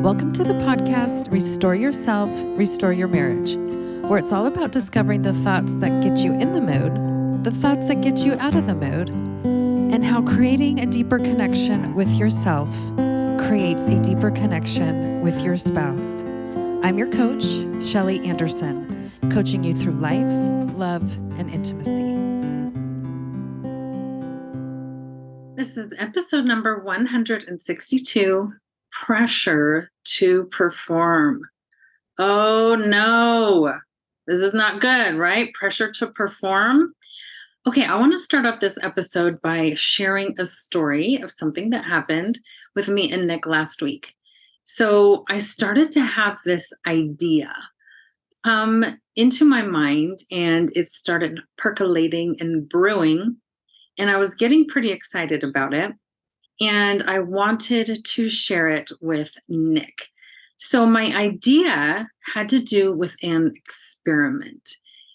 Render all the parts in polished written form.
Welcome to the podcast, Restore Yourself, Restore Your Marriage, where it's all about discovering the thoughts that get you in the mood, the thoughts that get you out of the mood, and how creating a deeper connection with yourself creates a deeper connection with your spouse. I'm your coach, Shelly Anderson, coaching you through life, love, and intimacy. This is episode number 162, Pressure to Perform. Oh no, this is not good, right? Pressure to perform. Okay, I want to start off this episode by sharing a story of something that happened with me and Nick last week. So I started to have this idea come into my mind, and it started percolating and brewing. And I was getting pretty excited about it. And I wanted to share it with Nick. So my idea had to do with an experiment.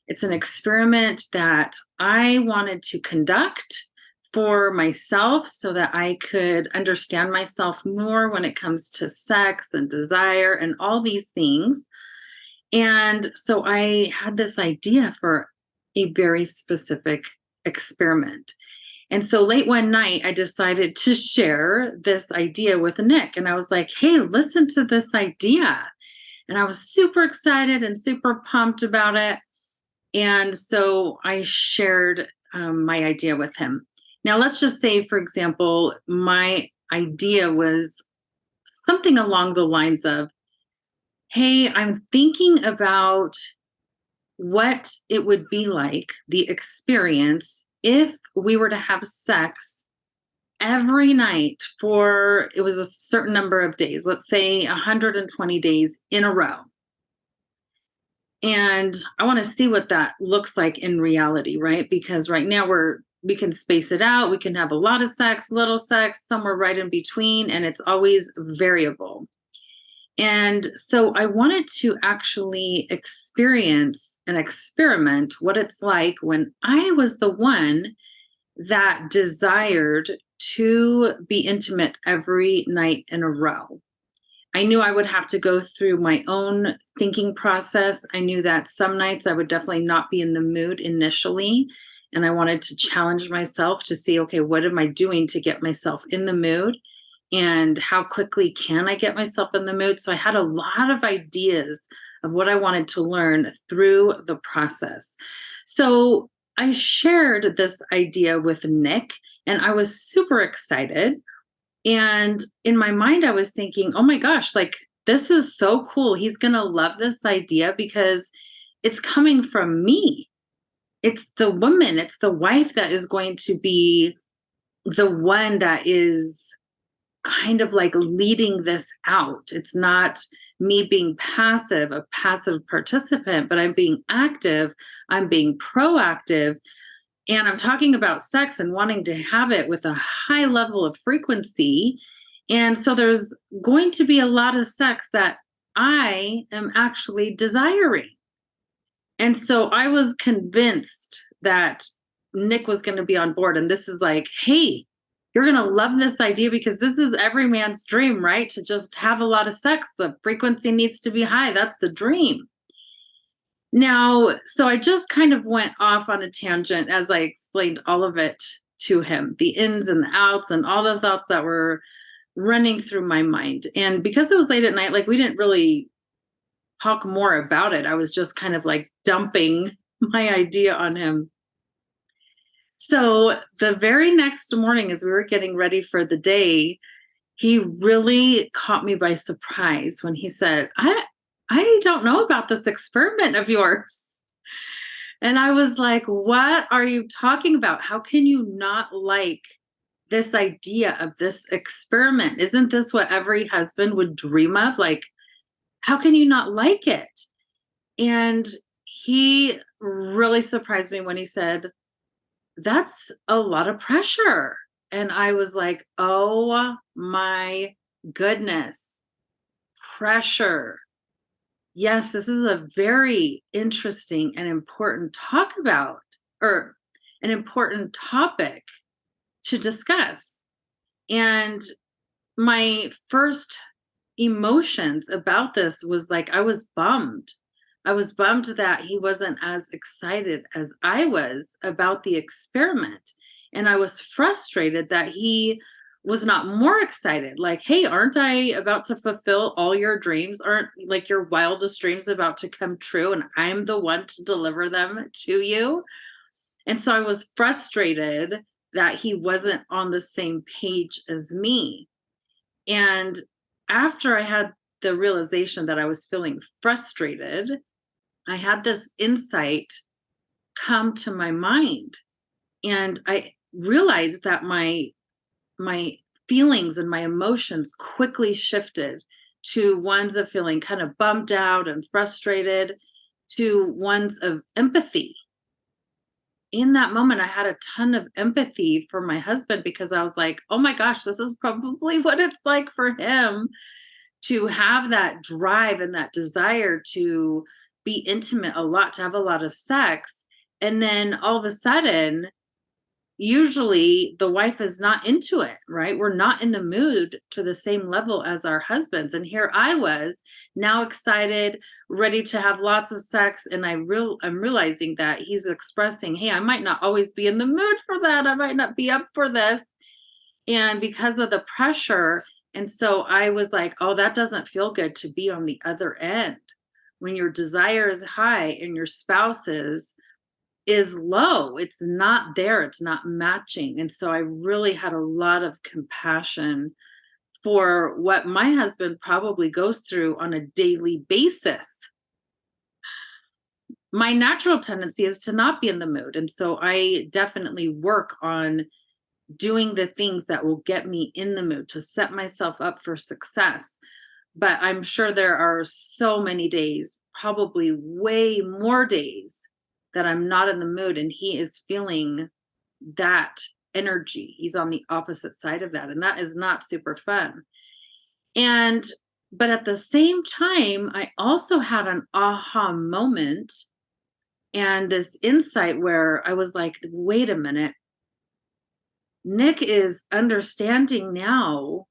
It's an experiment that I wanted to conduct for myself so that I could understand myself more when it comes to sex and desire and all these things. And so I had this idea for a very specific experiment. And so late one night, I decided to share this idea with Nick. And I was like, hey, listen to this idea. And I was super excited and super pumped about it. And so I shared my idea with him. Now, let's just say, for example, my idea was something along the lines of, hey, I'm thinking about what it would be like, the experience, if we were to have sex every night for, it was a certain number of days, let's say 120 days in a row. And I want to see what that looks like in reality, right? Because right now we can space it out. We can have a lot of sex, little sex, somewhere right in between, and it's always variable. And so I wanted to actually experience and experiment what it's like when I was the one that desired to be intimate every night in a row. I knew I would have to go through my own thinking process. I knew that some nights I would definitely not be in the mood initially. And I wanted to challenge myself to see, okay, what am I doing to get myself in the mood? And how quickly can I get myself in the mood? So I had a lot of ideas of what I wanted to learn through the process. So I shared this idea with Nick, and I was super excited. And in my mind, I was thinking, oh my gosh, like, this is so cool. He's going to love this idea because it's coming from me. It's the woman, it's the wife that is going to be the one that is kind of like leading this out. It's not me being passive, a passive participant, but I'm being active, I'm being proactive, and I'm talking about sex and wanting to have it with a high level of frequency. And so there's going to be a lot of sex that I am actually desiring. And so I was convinced that Nick was going to be on board. And this is like, hey, you're going to love this idea because this is every man's dream, right? To just have a lot of sex. The frequency needs to be high. That's the dream. Now, so I just kind of went off on a tangent as I explained all of it to him, the ins and the outs and all the thoughts that were running through my mind. And because it was late at night, like, we didn't really talk more about it. I was just kind of like dumping my idea on him. So the very next morning, as we were getting ready for the day, he really caught me by surprise when he said, I don't know about this experiment of yours. And I was like, what are you talking about? How can you not like this idea of this experiment? Isn't this what every husband would dream of? Like, how can you not like it? And he really surprised me when he said, that's a lot of pressure. And I was like, oh my goodness, pressure. Yes, this is a very interesting and important an important topic to discuss. And my first emotions about this was like, I was bummed. I was bummed that he wasn't as excited as I was about the experiment. And I was frustrated that he was not more excited. Like, hey, aren't I about to fulfill all your dreams? Aren't like your wildest dreams about to come true? And I'm the one to deliver them to you. And so I was frustrated that he wasn't on the same page as me. And after I had the realization that I was feeling frustrated, I had this insight come to my mind. And I realized that my feelings and my emotions quickly shifted to ones of feeling kind of bummed out and frustrated to ones of empathy. In that moment, I had a ton of empathy for my husband because I was like, oh my gosh, this is probably what it's like for him to have that drive and that desire to be intimate a lot, to have a lot of sex. And then all of a sudden, usually the wife is not into it, right? We're not in the mood to the same level as our husbands. And here I was now excited, ready to have lots of sex. And I'm realizing that he's expressing, hey, I might not always be in the mood for that. I might not be up for this. And because of the pressure, and so I was like, oh, that doesn't feel good to be on the other end. When your desire is high and your spouse is low, it's not there, it's not matching. And so I really had a lot of compassion for what my husband probably goes through on a daily basis. My natural tendency is to not be in the mood. And so I definitely work on doing the things that will get me in the mood to set myself up for success. But I'm sure there are so many days, probably way more days, that I'm not in the mood and he is feeling that energy. He's on the opposite side of that. And that is not super fun. And, but at the same time, I also had an aha moment and this insight where I was like, wait a minute. Nick is understanding now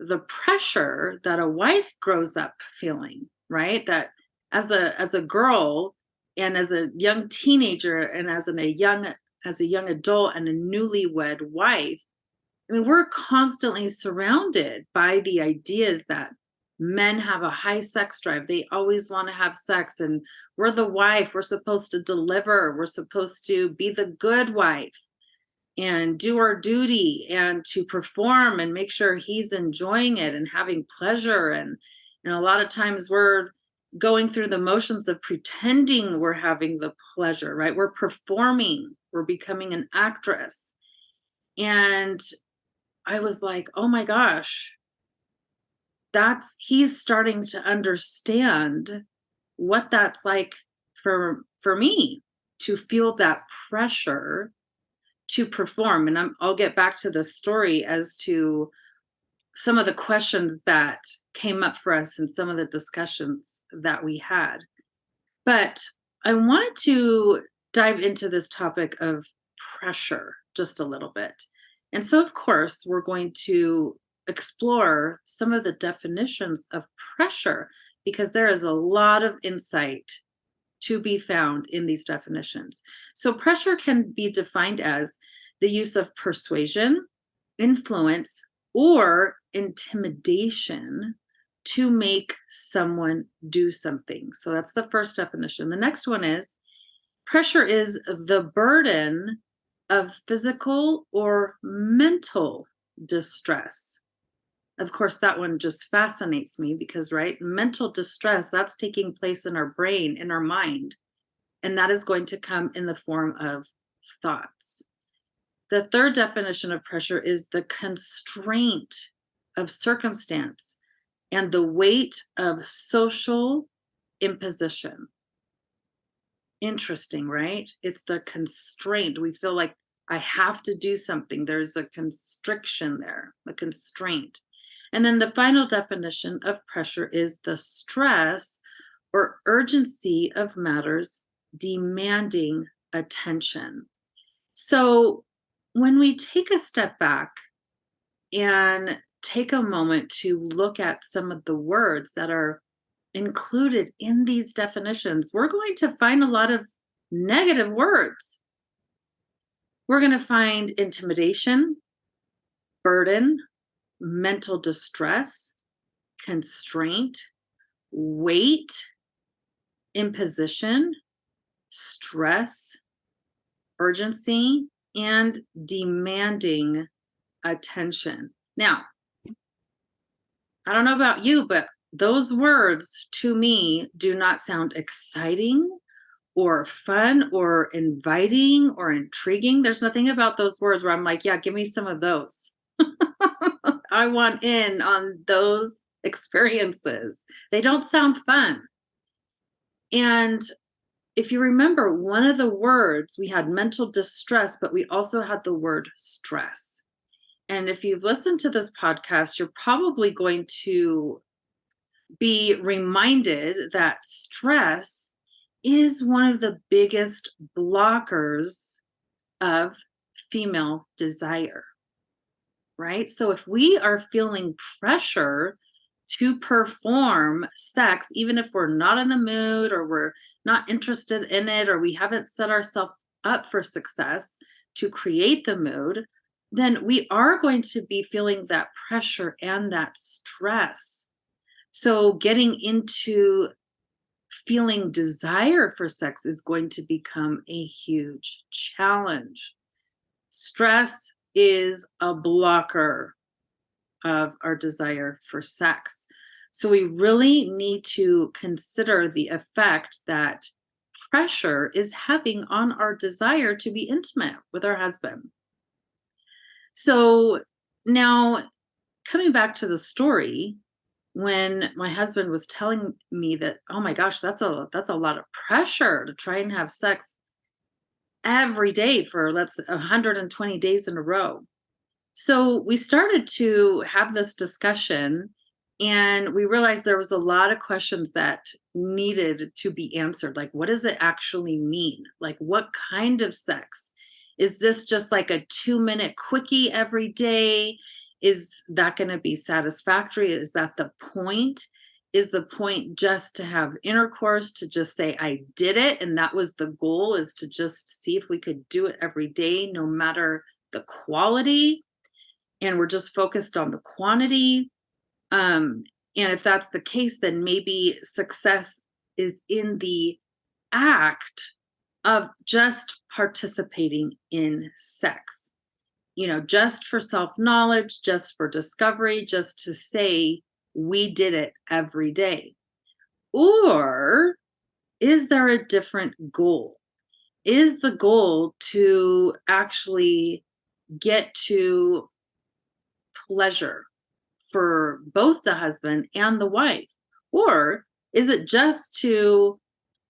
the pressure that a wife grows up feeling, right? That as a girl and as a young teenager and as a young adult and a newlywed wife, I mean, we're constantly surrounded by the ideas that men have a high sex drive. They always want to have sex, and we're the wife. We're supposed to deliver. We're supposed to be the good wife and do our duty and to perform and make sure he's enjoying it and having pleasure. And a lot of times we're going through the motions of pretending we're having the pleasure, right? We're performing, we're becoming an actress. And I was like, oh my gosh, he's starting to understand what that's like for me to feel that pressure to perform. And I'll get back to the story as to some of the questions that came up for us and some of the discussions that we had. But I wanted to dive into this topic of pressure just a little bit. And so, of course, we're going to explore some of the definitions of pressure because there is a lot of insight to be found in these definitions. So, pressure can be defined as the use of persuasion, influence, or intimidation to make someone do something. So, that's the first definition. The next one is pressure is the burden of physical or mental distress. Of course, that one just fascinates me because, right, mental distress, that's taking place in our brain, in our mind, and that is going to come in the form of thoughts. The third definition of pressure is the constraint of circumstance and the weight of social imposition. Interesting, right? It's the constraint. We feel like I have to do something. There's a constriction there, a constraint. And then the final definition of pressure is the stress or urgency of matters demanding attention. So when we take a step back and take a moment to look at some of the words that are included in these definitions, we're going to find a lot of negative words. We're going to find intimidation, burden, mental distress, constraint, weight, imposition, stress, urgency, and demanding attention. Now, I don't know about you, but those words to me do not sound exciting or fun or inviting or intriguing. There's nothing about those words where I'm like, yeah, give me some of those. I want in on those experiences. They don't sound fun. And if you remember, one of the words, we had mental distress, but we also had the word stress. And if you've listened to this podcast, you're probably going to be reminded that stress is one of the biggest blockers of female desire, right? So if we are feeling pressure to perform sex, even if we're not in the mood or we're not interested in it, or we haven't set ourselves up for success to create the mood, then we are going to be feeling that pressure and that stress. So getting into feeling desire for sex is going to become a huge challenge. Stress is a blocker of our desire for sex. So we really need to consider the effect that pressure is having on our desire to be intimate with our husband. So now, coming back to the story, when my husband was telling me that, oh my gosh, that's a lot of pressure to try and have sex every day for 120 days in a row. So we started to have this discussion, and we realized there was a lot of questions that needed to be answered. Like, what does it actually mean? Like, what kind of sex? Is this just like a 2-minute quickie every day? Is that going to be satisfactory? Is that the point? Is the point just to have intercourse, to just say, I did it? And that was the goal, is to just see if we could do it every day, no matter the quality. And we're just focused on the quantity. And if that's the case, then maybe success is in the act of just participating in sex, just for self-knowledge, just for discovery, just to say we did it every day. Or is there a different goal? Is the goal to actually get to pleasure for both the husband and the wife? Or is it just to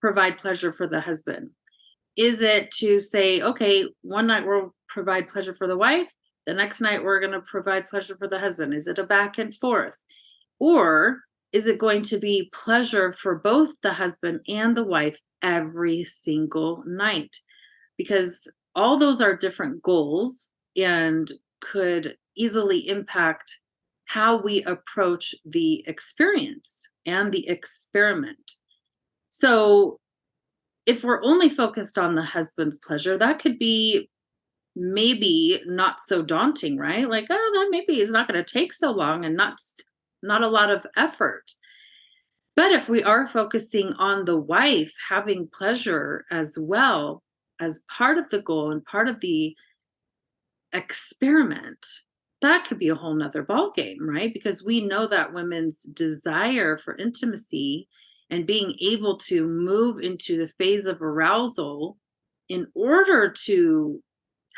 provide pleasure for the husband? Is it to say, okay, one night we'll provide pleasure for the wife, the next night we're going to provide pleasure for the husband? Is it a back and forth? Or is it going to be pleasure for both the husband and the wife every single night? Because all those are different goals and could easily impact how we approach the experience and the experiment. So if we're only focused on the husband's pleasure, that could be maybe not so daunting, right? Like, oh, that maybe is not going to take so long and not a lot of effort. But if we are focusing on the wife having pleasure as well as part of the goal and part of the experiment, that could be a whole nother ballgame, right? Because we know that women's desire for intimacy and being able to move into the phase of arousal in order to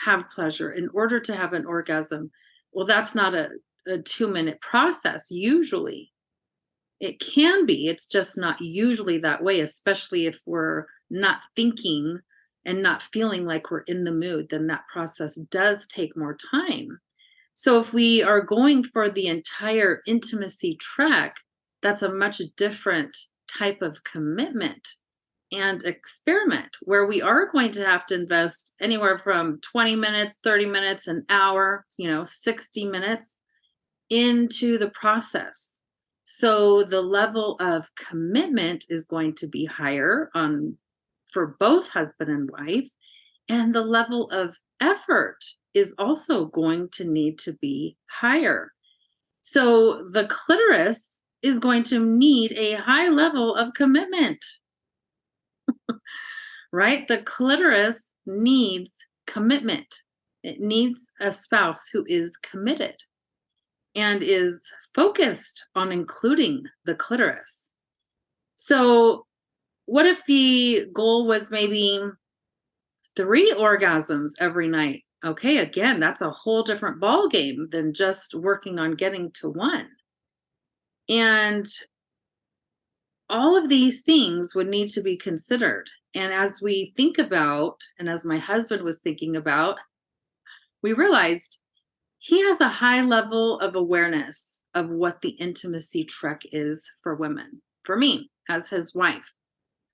have pleasure, in order to have an orgasm, well, that's not a 2-minute process usually. It can be, it's just not usually that way, especially if we're not thinking and not feeling like we're in the mood, then that process does take more time. So if we are going for the entire intimacy trek, that's a much different type of commitment and experiment, where we are going to have to invest anywhere from 20 minutes, 30 minutes, an hour, 60 minutes into the process. So the level of commitment is going to be higher for both husband and wife, and the level of effort is also going to need to be higher. So the clitoris is going to need a high level of commitment, right? The clitoris needs commitment. It needs a spouse who is committed and is focused on including the clitoris. So, what if the goal was maybe 3 orgasms every night? Okay, again, that's a whole different ball game than just working on getting to one. And all of these things would need to be considered. And as we think about, and as my husband was thinking about, we realized he has a high level of awareness of what the intimacy trek is for women, for me as his wife.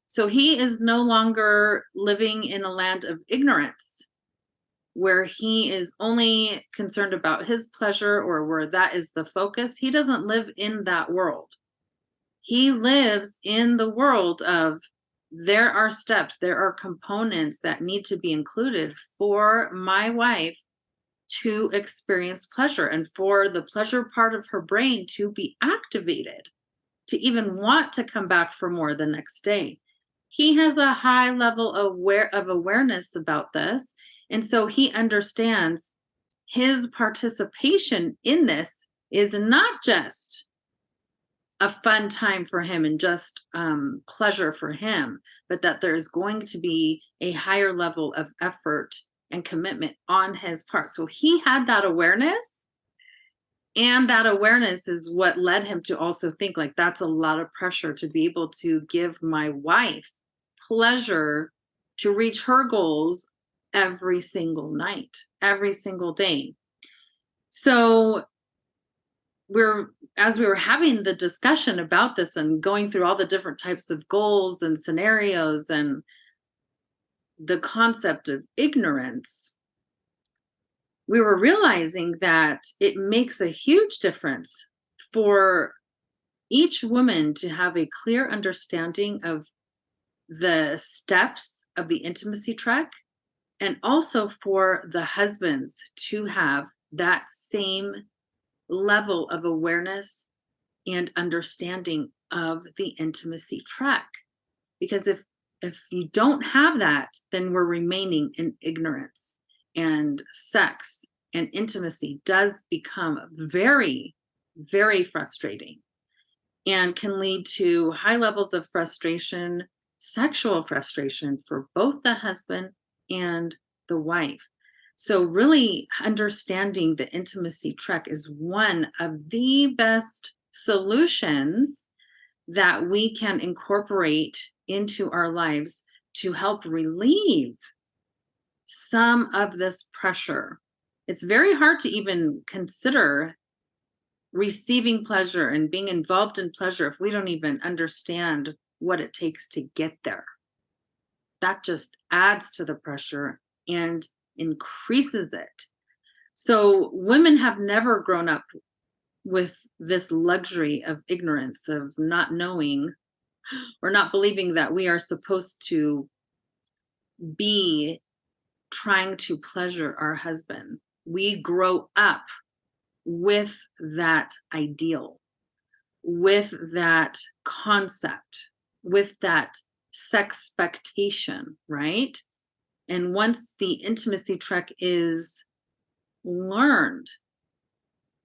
So he is no longer living in a land of ignorance where he is only concerned about his pleasure or where that is the focus. He doesn't live in that world. He lives in the world of there are steps, there are components that need to be included for my wife to experience pleasure and for the pleasure part of her brain to be activated, to even want to come back for more the next day. He has a high level of awareness about this. And so he understands his participation in this is not just a fun time for him and just pleasure for him, but that there's going to be a higher level of effort and commitment on his part. So he had that awareness. And that awareness is what led him to also think like that's a lot of pressure to be able to give my wife pleasure to reach her goals every single night, every single day. So as we were having the discussion about this and going through all the different types of goals and scenarios and the concept of ignorance, we were realizing that it makes a huge difference for each woman to have a clear understanding of the steps of the intimacy trek, and also for the husbands to have that same level of awareness and understanding of the intimacy trek. Because if you don't have that, then we're remaining in ignorance, and sex and intimacy does become very, very frustrating and can lead to high levels of frustration, sexual frustration for both the husband and the wife. So really understanding the intimacy trek is one of the best solutions that we can incorporate into our lives to help relieve some of this pressure. It's very hard to even consider receiving pleasure and being involved in pleasure if we don't even understand what it takes to get there. That just adds to the pressure and increases it. So women have never grown up with this luxury of ignorance, of not knowing or not believing that we are supposed to be trying to pleasure our husband. We grow up with that ideal, with that concept, with that sexpectation, right? And once the intimacy trek is learned,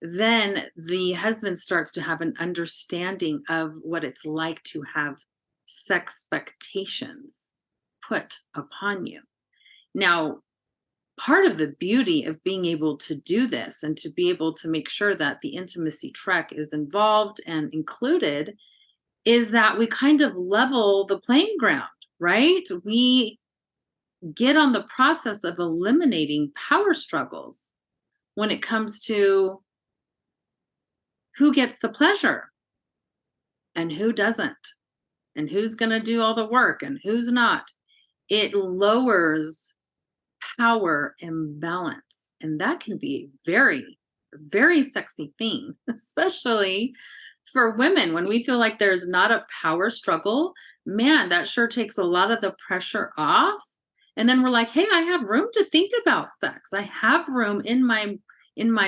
then the husband starts to have an understanding of what it's like to have sexpectations put upon you. Now, part of the beauty of being able to do this and to be able to make sure that the intimacy trek is involved and included is that we kind of level the playing ground, right? We get on the process of eliminating power struggles when it comes to who gets the pleasure and who doesn't, and who's going to do all the work and who's not. It lowers power imbalance, and that can be very very sexy thing, especially for women when we feel like there's not a power struggle. Man, that sure takes a lot of the pressure off. And then we're like, hey, I have room to think about sex. I have room in my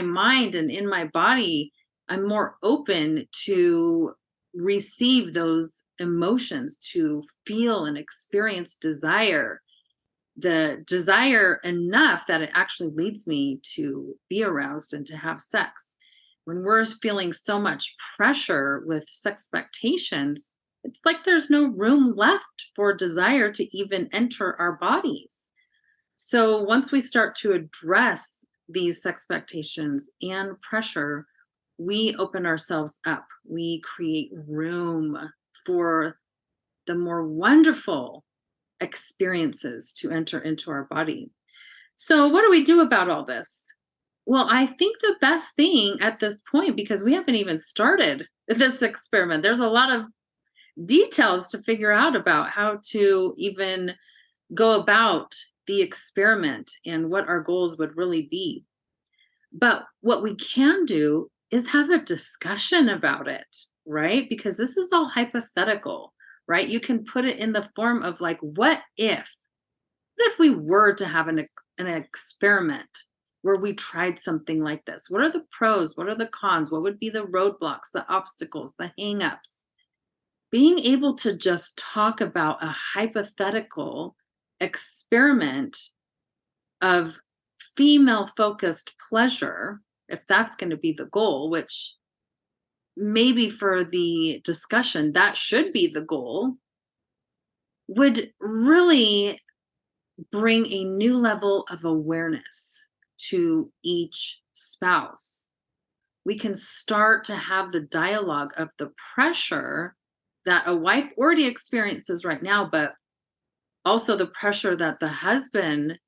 mind and in my body. I'm more open to receive those emotions, to feel and experience desire, the desire enough that it actually leads me to be aroused and to have sex. When we're feeling so much pressure with sex expectations, it's like there's no room left for desire to even enter our bodies. So once we start to address these expectations and pressure, we open ourselves up. We create room for the more wonderful experiences to enter into our body. So, what do we do about all this? Well, I think the best thing at this point, because we haven't even started this experiment, there's a lot of details to figure out about how to even go about the experiment and what our goals would really be. But what we can do is have a discussion about it, right? Because this is all hypothetical, right? You can put it in the form of like, what if? What if we were to have an experiment where we tried something like this? What are the pros? What are the cons? What would be the roadblocks, the obstacles, the hangups? Being able to just talk about a hypothetical experiment of female focused pleasure, if that's going to be the goal, which maybe for the discussion, that should be the goal, would really bring a new level of awareness to each spouse. We can start to have the dialogue of the pressure that a wife already experiences right now, but also the pressure that the husband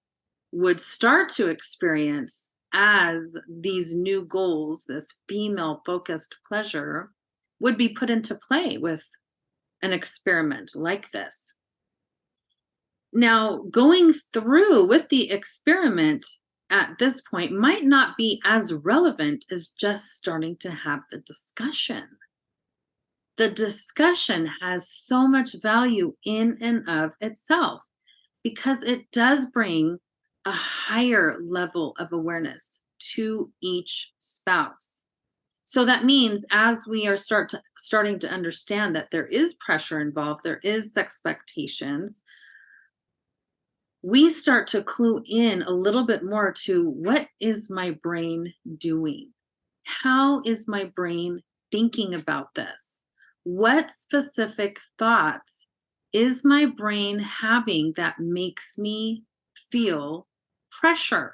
would start to experience as these new goals, this female focused pleasure, would be put into play with an experiment like this. Now, going through with the experiment at this point might not be as relevant as just starting to have the discussion. The discussion has so much value in and of itself because it does bring a higher level of awareness to each spouse. So that means as we are starting to understand that there is pressure involved, there is expectations, we start to clue in a little bit more to what is my brain doing? How is my brain thinking about this? What specific thoughts is my brain having that makes me feel pressure?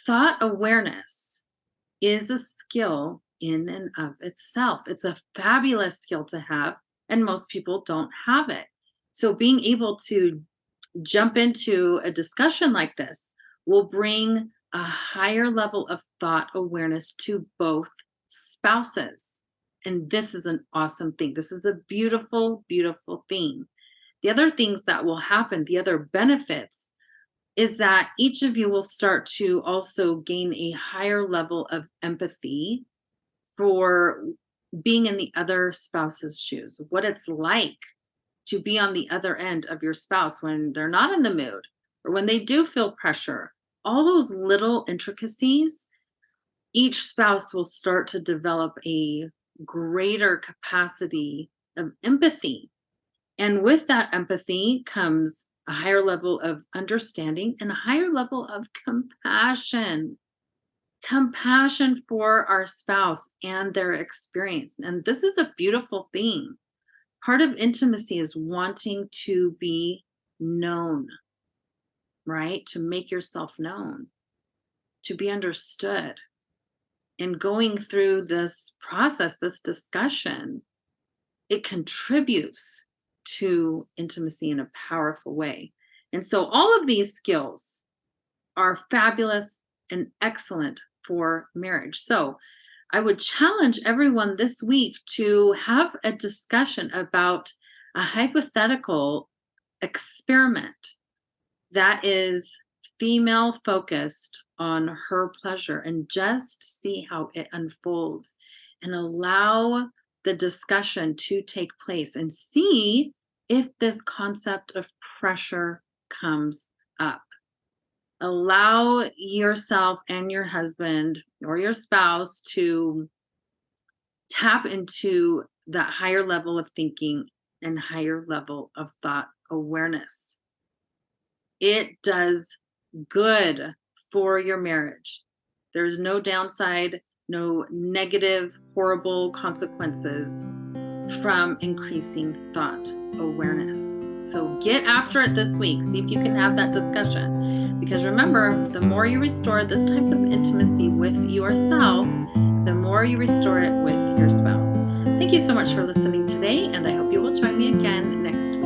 Thought awareness is a skill in and of itself. It's a fabulous skill to have, and most people don't have it. So being able to jump into a discussion like this will bring a higher level of thought awareness to both spouses. And this is an awesome thing. This is a beautiful, beautiful thing. The other things that will happen, the other benefits, is that each of you will start to also gain a higher level of empathy for being in the other spouse's shoes, what it's like to be on the other end of your spouse when they're not in the mood or when they do feel pressure. All those little intricacies, each spouse will start to develop a greater capacity of empathy. And with that empathy comes a higher level of understanding and a higher level of compassion. Compassion for our spouse and their experience. And this is a beautiful thing. Part of intimacy is wanting to be known, right? To make yourself known, to be understood. And going through this process, this discussion, it contributes to intimacy in a powerful way. And so all of these skills are fabulous and excellent for marriage. So I would challenge everyone this week to have a discussion about a hypothetical experiment that is female focused on her pleasure and just see how it unfolds and allow the discussion to take place and see if this concept of pressure comes up. Allow yourself and your husband or your spouse to tap into that higher level of thinking and higher level of thought awareness. It does good for your marriage. There's no downside, no negative, horrible consequences from increasing thought awareness. So get after it this week. See if you can have that discussion. Because remember, the more you restore this type of intimacy with yourself, the more you restore it with your spouse. Thank you so much for listening today, and I hope you will join me again next week.